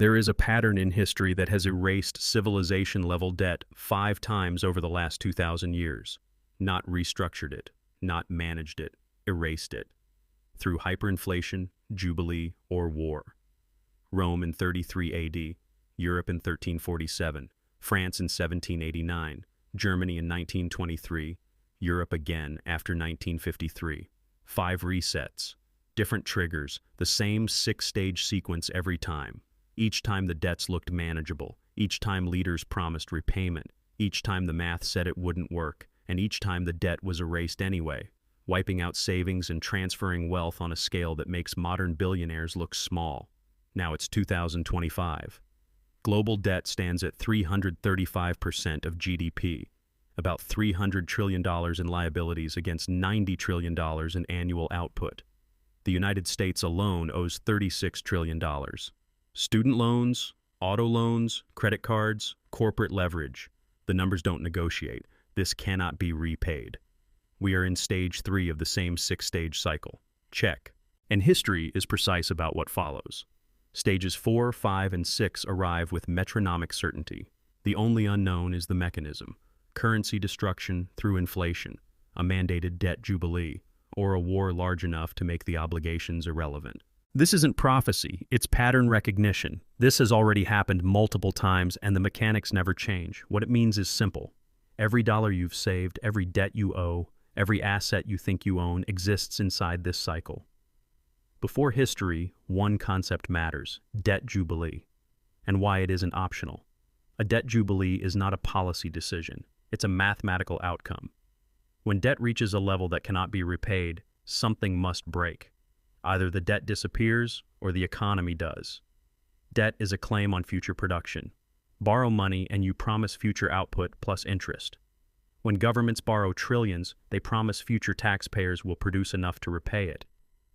There is a pattern in history that has erased civilization-level debt 5 times over the last 2,000 years. Not restructured it, not managed it, erased it. Through hyperinflation, jubilee, or war. Rome in 33 AD, Europe in 1347, France in 1789, Germany in 1923, Europe again after 1953. 5 resets. Different triggers, the same 6-stage sequence every time. Each time the debts looked manageable, each time leaders promised repayment, each time the math said it wouldn't work, and each time the debt was erased anyway, wiping out savings and transferring wealth on a scale that makes modern billionaires look small. Now it's 2025. Global debt stands at 335% of GDP, about $300 trillion in liabilities against $90 trillion in annual output. The United States alone owes $36 trillion. Student loans, auto loans, credit cards, corporate leverage. The numbers don't negotiate. This cannot be repaid. We are in stage 3 of the same 6-stage cycle. Check. And history is precise about what follows. Stages 4, 5, and 6 arrive with metronomic certainty. The only unknown is the mechanism. Currency destruction through inflation, a mandated debt jubilee, or a war large enough to make the obligations irrelevant. This isn't prophecy, it's pattern recognition. This has already happened multiple times and the mechanics never change. What it means is simple. Every dollar you've saved, every debt you owe, every asset you think you own exists inside this cycle. Before history, one concept matters: debt jubilee, and why it isn't optional. A debt jubilee is not a policy decision, it's a mathematical outcome. When debt reaches a level that cannot be repaid, something must break. Either the debt disappears or the economy does. Debt is a claim on future production. Borrow money and you promise future output plus interest. When governments borrow trillions, they promise future taxpayers will produce enough to repay it.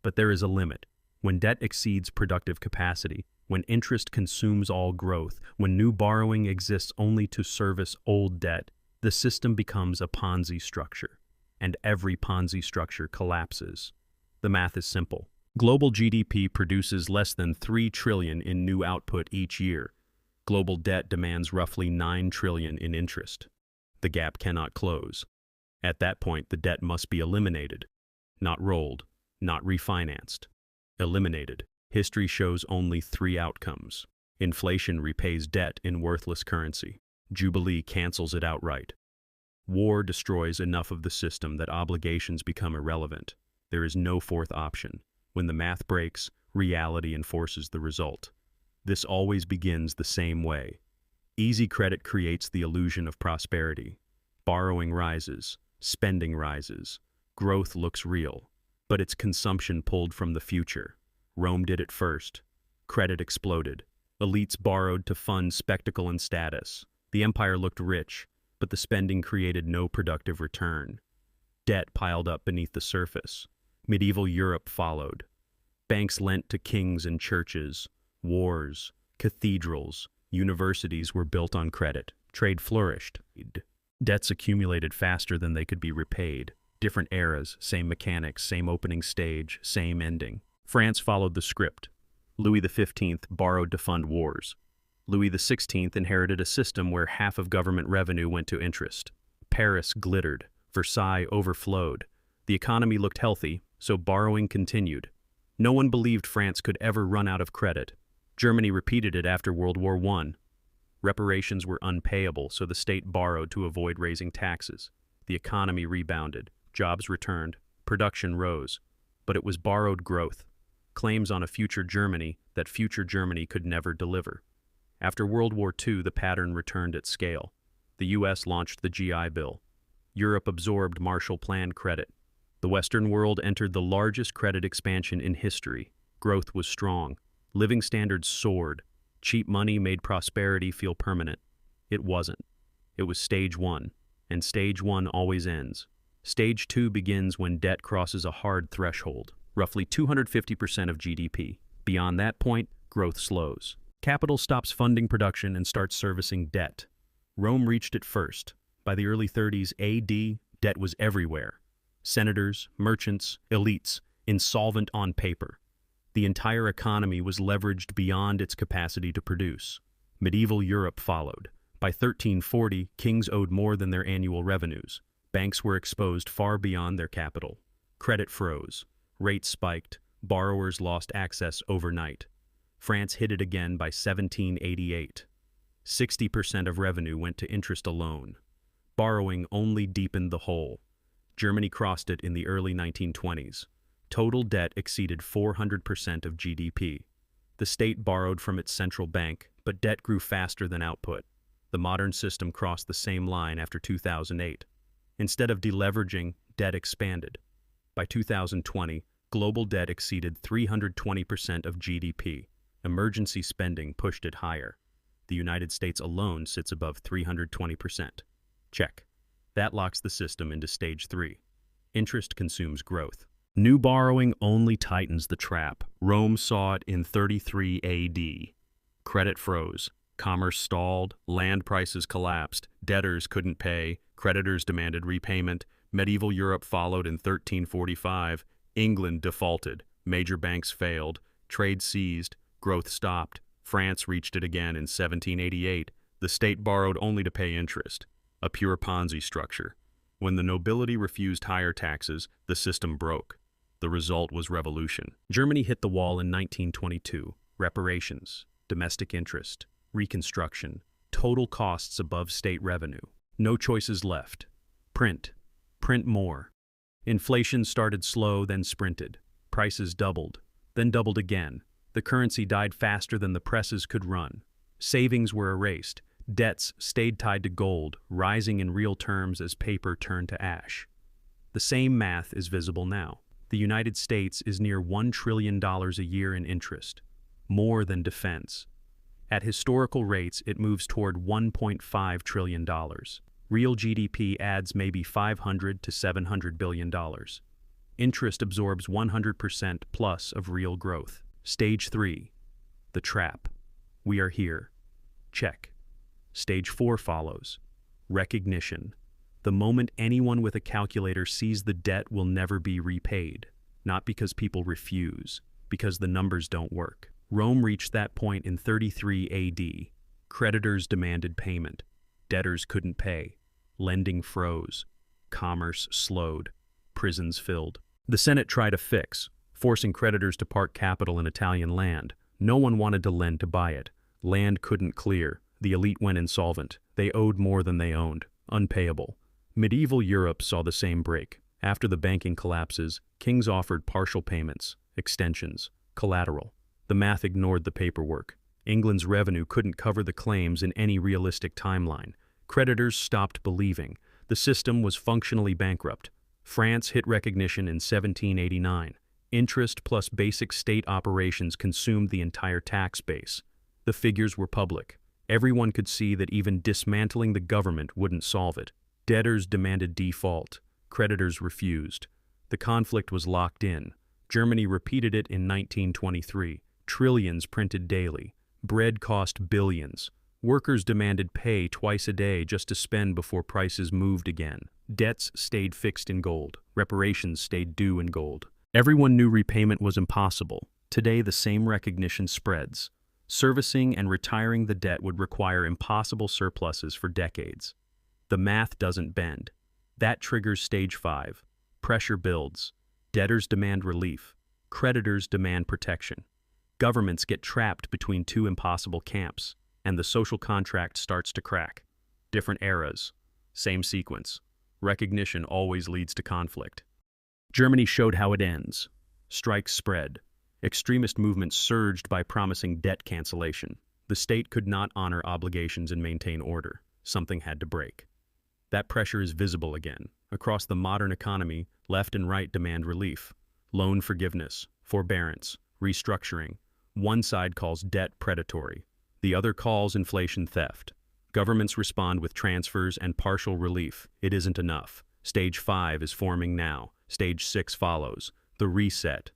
But there is a limit. When debt exceeds productive capacity, when interest consumes all growth, when new borrowing exists only to service old debt, the system becomes a Ponzi structure, and every Ponzi structure collapses. The math is simple. Global GDP produces less than $3 trillion in new output each year. Global debt demands roughly $9 trillion in interest. The gap cannot close. At that point, the debt must be eliminated, not rolled, not refinanced. Eliminated. History shows only 3 outcomes. Inflation repays debt in worthless currency. Jubilee cancels it outright. War destroys enough of the system that obligations become irrelevant. There is no 4th option. When the math breaks, reality enforces the result. This always begins the same way. Easy credit creates the illusion of prosperity. Borrowing rises, spending rises, growth looks real, but it's consumption pulled from the future. Rome did it first. Credit exploded. Elites borrowed to fund spectacle and status. The empire looked rich, but the spending created no productive return. Debt piled up beneath the surface. Medieval Europe followed. Banks lent to kings and churches. Wars, cathedrals, universities were built on credit. Trade flourished. Debts accumulated faster than they could be repaid. Different eras, same mechanics, same opening stage, same ending. France followed the script. Louis XV borrowed to fund wars. Louis XVI inherited a system where half of government revenue went to interest. Paris glittered. Versailles overflowed. The economy looked healthy, so borrowing continued. No one believed France could ever run out of credit. Germany repeated it after World War I. Reparations were unpayable, so the state borrowed to avoid raising taxes. The economy rebounded. Jobs returned. Production rose. But it was borrowed growth. Claims on a future Germany that future Germany could never deliver. After World War II, the pattern returned at scale. The U.S. launched the GI Bill. Europe absorbed Marshall Plan credit. The Western world entered the largest credit expansion in history. Growth was strong. Living standards soared. Cheap money made prosperity feel permanent. It wasn't. It was stage 1, and stage 1 always ends. Stage 2 begins when debt crosses a hard threshold, roughly 250% of GDP. Beyond that point, growth slows. Capital stops funding production and starts servicing debt. Rome reached it first. By the early 30s AD, debt was everywhere. Senators, merchants, elites, insolvent on paper. The entire economy was leveraged beyond its capacity to produce. Medieval Europe followed. By 1340, kings owed more than their annual revenues. Banks were exposed far beyond their capital. Credit froze. Rates spiked. Borrowers lost access overnight. France hit it again by 1788. 60% of revenue went to interest alone. Borrowing only deepened the hole. Germany crossed it in the early 1920s. Total debt exceeded 400% of GDP. The state borrowed from its central bank, but debt grew faster than output. The modern system crossed the same line after 2008. Instead of deleveraging, debt expanded. By 2020, global debt exceeded 320% of GDP. Emergency spending pushed it higher. The United States alone sits above 320%. Check. That locks the system into stage 3. Interest consumes growth. New borrowing only tightens the trap. Rome saw it in 33 AD. Credit froze. Commerce stalled. Land prices collapsed. Debtors couldn't pay. Creditors demanded repayment. Medieval Europe followed in 1345. England defaulted. Major banks failed. Trade ceased. Growth stopped. France reached it again in 1788. The state borrowed only to pay interest. A pure Ponzi structure. When the nobility refused higher taxes, the system broke. The result was revolution. Germany hit the wall in 1922. Reparations, domestic interest, reconstruction, total costs above state revenue. No choices left. Print. Print more. Inflation started slow, then sprinted. Prices doubled, then doubled again. The currency died faster than the presses could run. Savings were erased. Debts stayed tied to gold, rising in real terms as paper turned to ash. The same math is visible now. The United States is near $1 trillion a year in interest, more than defense. At historical rates, it moves toward $1.5 trillion. Real GDP adds maybe $500 to $700 billion. Interest absorbs 100% plus of real growth. Stage 3. The trap. We are here. Check. Stage 4 follows. Recognition. The moment anyone with a calculator sees the debt will never be repaid. Not because people refuse, because the numbers don't work. Rome reached that point in 33 AD. Creditors demanded payment. Debtors couldn't pay. Lending froze. Commerce slowed. Prisons filled. The Senate tried a fix, forcing creditors to park capital in Italian land. No one wanted to lend to buy it. Land couldn't clear. The elite went insolvent. They owed more than they owned. Unpayable. Medieval Europe saw the same break. After the banking collapses, kings offered partial payments, extensions, collateral. The math ignored the paperwork. England's revenue couldn't cover the claims in any realistic timeline. Creditors stopped believing. The system was functionally bankrupt. France hit recognition in 1789. Interest plus basic state operations consumed the entire tax base. The figures were public. Everyone could see that even dismantling the government wouldn't solve it. Debtors demanded default. Creditors refused. The conflict was locked in. Germany repeated it in 1923. Trillions printed daily. Bread cost billions. Workers demanded pay twice a day just to spend before prices moved again. Debts stayed fixed in gold. Reparations stayed due in gold. Everyone knew repayment was impossible. Today, the same recognition spreads. Servicing and retiring the debt would require impossible surpluses for decades. The math doesn't bend. That triggers stage 5. Pressure builds. Debtors demand relief. Creditors demand protection. Governments get trapped between two impossible camps, and the social contract starts to crack. Different eras. Same sequence. Recognition always leads to conflict. Germany showed how it ends. Strikes spread. Extremist movements surged by promising debt cancellation. The state could not honor obligations and maintain order. Something had to break. That pressure is visible again. Across the modern economy, left and right demand relief. Loan forgiveness, forbearance, restructuring. One side calls debt predatory. The other calls inflation theft. Governments respond with transfers and partial relief. It isn't enough. Stage 5 is forming now. Stage 6 follows. The reset.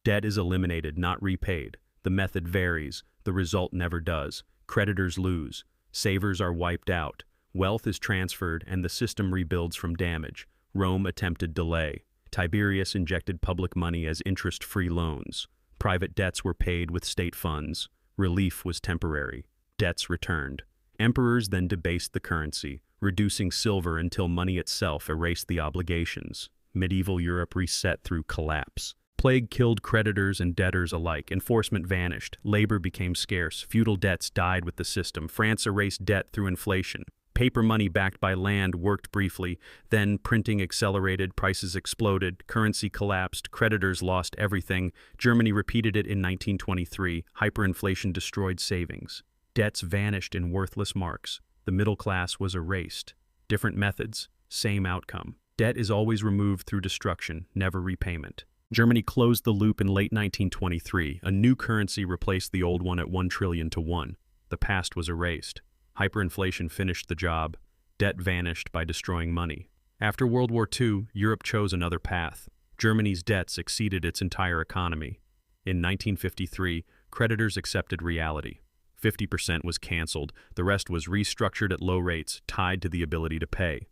Debt is eliminated, not repaid. The method varies. The result never does. Creditors lose. Savers are wiped out. Wealth is transferred and the system rebuilds from damage. Rome attempted delay. Tiberius injected public money as interest-free loans. Private debts were paid with state funds. Relief was temporary. Debts returned. Emperors then debased the currency, reducing silver until money itself erased the obligations. Medieval Europe reset through collapse. Plague killed creditors and debtors alike. Enforcement vanished. Labor became scarce. Feudal debts died with the system. France erased debt through inflation. Paper money backed by land worked briefly. Then printing accelerated. Prices exploded. Currency collapsed. Creditors lost everything. Germany repeated it in 1923. Hyperinflation destroyed savings. Debts vanished in worthless marks. The middle class was erased. Different methods, same outcome. Debt is always removed through destruction, never repayment. Germany closed the loop in late 1923. A new currency replaced the old one at 1 trillion to 1. The past was erased. Hyperinflation finished the job. Debt vanished by destroying money. After World War II, Europe chose another path. Germany's debts exceeded its entire economy. In 1953, creditors accepted reality. 50% was canceled. The rest was restructured at low rates, tied to the ability to pay.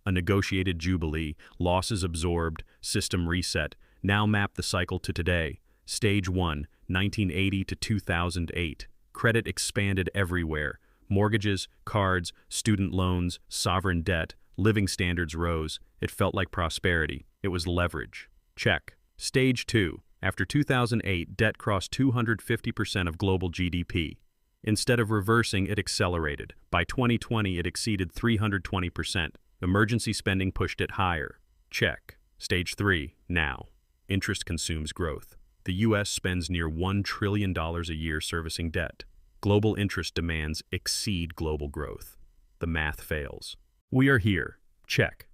A negotiated jubilee, losses absorbed, system reset, now map the cycle to today. Stage 1, 1980 to 2008. Credit expanded everywhere. Mortgages, cards, student loans, sovereign debt, living standards rose. It felt like prosperity. It was leverage. Check. Stage 2. After 2008, debt crossed 250% of global GDP. Instead of reversing, it accelerated. By 2020, it exceeded 320%. Emergency spending pushed it higher. Check. Stage 3. Now. Interest consumes growth. The U.S. spends near $1 trillion a year servicing debt. Global interest demands exceed global growth. The math fails. We are here. Check.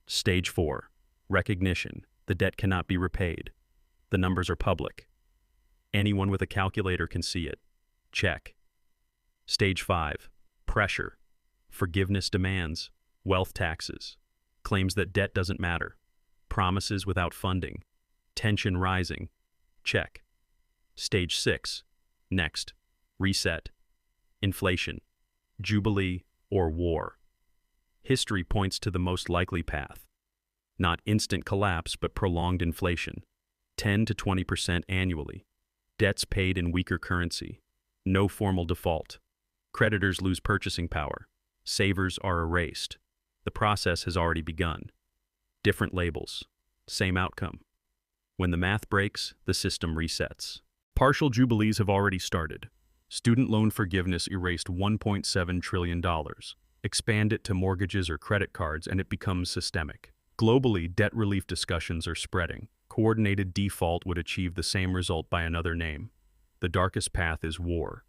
Stage 4. Recognition. The debt cannot be repaid. The numbers are public. Anyone with a calculator can see it. Check. Stage 5. Pressure. Forgiveness demands. Wealth taxes. Claims that debt doesn't matter. Promises without funding. Tension rising. Check. Stage 6. Next. Reset. Inflation. Jubilee or war. History points to the most likely path. Not instant collapse, but prolonged inflation. 10 to 20% annually. Debts paid in weaker currency. No formal default. Creditors lose purchasing power. Savers are erased. The process has already begun. Different labels. Same outcome. When the math breaks, the system resets. Partial jubilees have already started. Student loan forgiveness erased $1.7 trillion. Expand it to mortgages or credit cards and it becomes systemic. Globally, debt relief discussions are spreading. Coordinated default would achieve the same result by another name. The darkest path is war.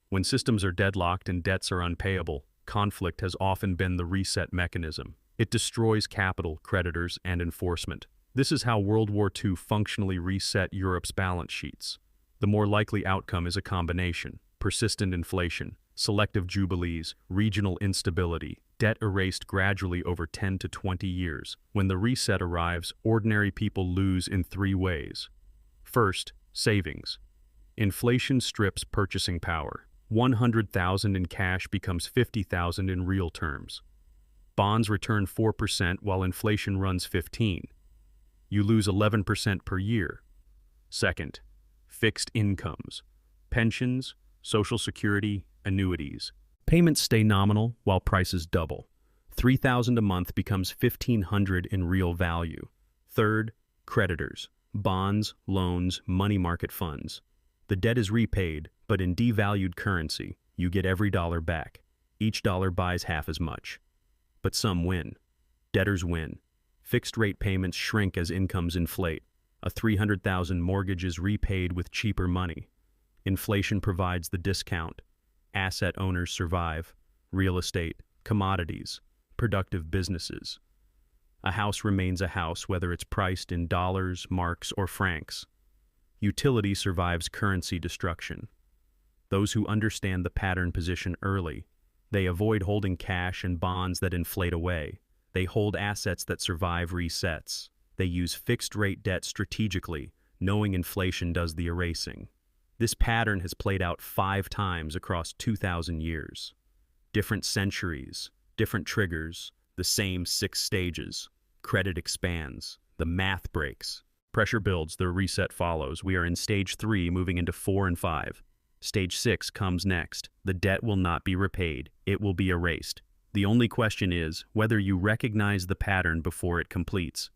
When systems are deadlocked and debts are unpayable, conflict has often been the reset mechanism. It destroys capital, creditors, and enforcement. This is how World War II functionally reset Europe's balance sheets. The more likely outcome is a combination: persistent inflation, selective jubilees, regional instability, debt erased gradually over 10 to 20 years. When the reset arrives, ordinary people lose in 3 ways. First, savings. Inflation strips purchasing power. 100,000 in cash becomes 50,000 in real terms. Bonds return 4% while inflation runs 15%. You lose 11% per year. Second, fixed incomes. Pensions, Social Security, annuities. Payments stay nominal while prices double. $3,000 a month becomes $1,500 in real value. Third, creditors. Bonds, loans, money market funds. The debt is repaid, but in devalued currency, you get every dollar back. Each dollar buys half as much. But some win. Debtors win. Fixed-rate payments shrink as incomes inflate. A $300,000 mortgage is repaid with cheaper money. Inflation provides the discount. Asset owners survive. Real estate, commodities, productive businesses. A house remains a house whether it's priced in dollars, marks, or francs. Utility survives currency destruction. Those who understand the pattern position early, they avoid holding cash and bonds that inflate away. They hold assets that survive resets. They use fixed-rate debt strategically, knowing inflation does the erasing. This pattern has played out 5 times across 2,000 years. Different centuries, different triggers, the same 6 stages. Credit expands. The math breaks. Pressure builds, the reset follows. We are in stage 3, moving into 4 and 5. Stage 6 comes next. The debt will not be repaid. It will be erased. The only question is whether you recognize the pattern before it completes.